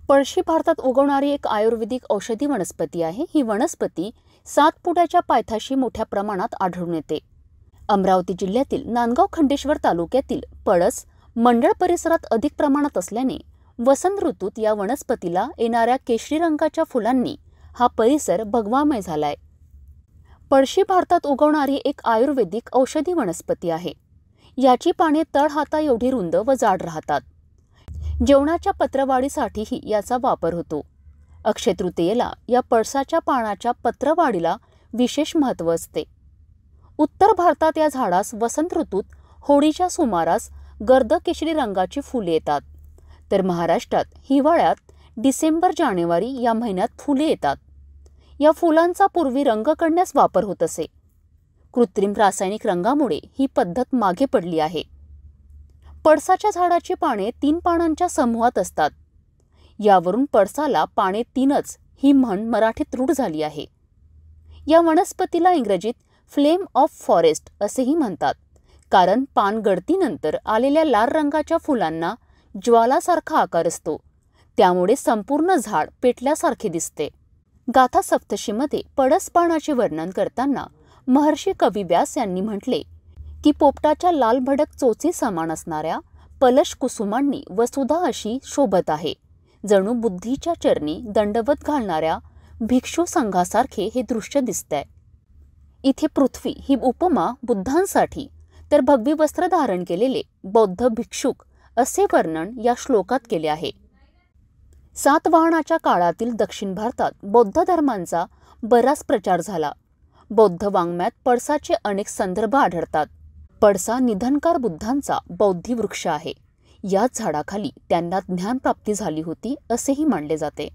पळशी भारतात उगवणारी एक आयुर्वेदिक औषधी वनस्पती आहे। ही वनस्पती सातपुड्याच्या पायथ्याशी मोठ्या प्रमाणात आढळून येते। अमरावती जिल्ह्यातील नांदगाव खंडेश्वर तालुक्यातील पळस मंडळ परिसरात अधिक प्रमाणात असल्याने वसंत ऋतूत या वनस्पतीला येणाऱ्या केशरी रंगाच्या फुलांनी हा परिसर भगवामय झालाय। पळशी भारतात उगवणारी एक आयुर्वेदिक औषधी वनस्पती आहे। याची पाने तळहाता एवढी रुंद व जाड राहतात। जेवणाच्या पत्रवाढीसाठीही याचा वापर होतो। अक्षय तृतीयेला या पळसाच्या पानाच्या पत्रवाढीला विशेष महत्त्व असते। उत्तर भारतात या झाडास वसंत ऋतूत होळीच्या सुमारास गर्द केशरी रंगाची फुले येतात, तर महाराष्ट्रात हिवाळ्यात डिसेंबर-जानेवारी या महिन्यात फुले येतात। या फुलांचा पूर्वी रंग करण्यास वापर होत असे। कृत्रिम रासायनिक रंगामुळे ही पद्धत मागे पडली आहे। पळसाच्या झाडाची पाने 3 पानांच्या समूहात असतात। यावरून पळसाला पाने 3च ही म्हण मराठीत रूढ झाली आहे। या वनस्पतीला इंग्रजीत फ्लेम ऑफ फॉरेस्ट असेही म्हणतात, कारण पान गळतीनंतर आलेल्या लाल रंगाच्या फुलांना ज्वालासारखा आकार असतो, त्यामुळे संपूर्ण झाड पेटल्यासारखे दिसते। गाथा सप्तशीमध्ये पळस पानाचे वर्णन करताना महर्षी कवी व्यास यांनी म्हटले की पोपटाच्या लाल भडक चोची समान असणाऱ्या पलश कुसुमांनी वसुधा अशी शोभत आहे। जणू बुद्धीच्या चरणी दंडवत घालणाऱ्या भिक्षू संघासारखे हे दृश्य दिसतंय। इथे पृथ्वी ही उपमा बुद्धांसाठी, तर भगवी वस्त्र धारण केलेले बौद्ध भिक्षुक असे वर्णन या श्लोकात केले आहे। सातवाहनाच्या काळातील दक्षिण भारतात बौद्ध धर्मांचा बराच प्रचार झाला। बौद्ध वाङ्मयात पळसाचे अनेक संदर्भ आढळतात। पळसा निधनकार बुद्धांचा बौद्धी वृक्ष आहे। याच झाडाखाली त्यांना ज्ञानप्राप्ती झाली होती असेही मानले जाते।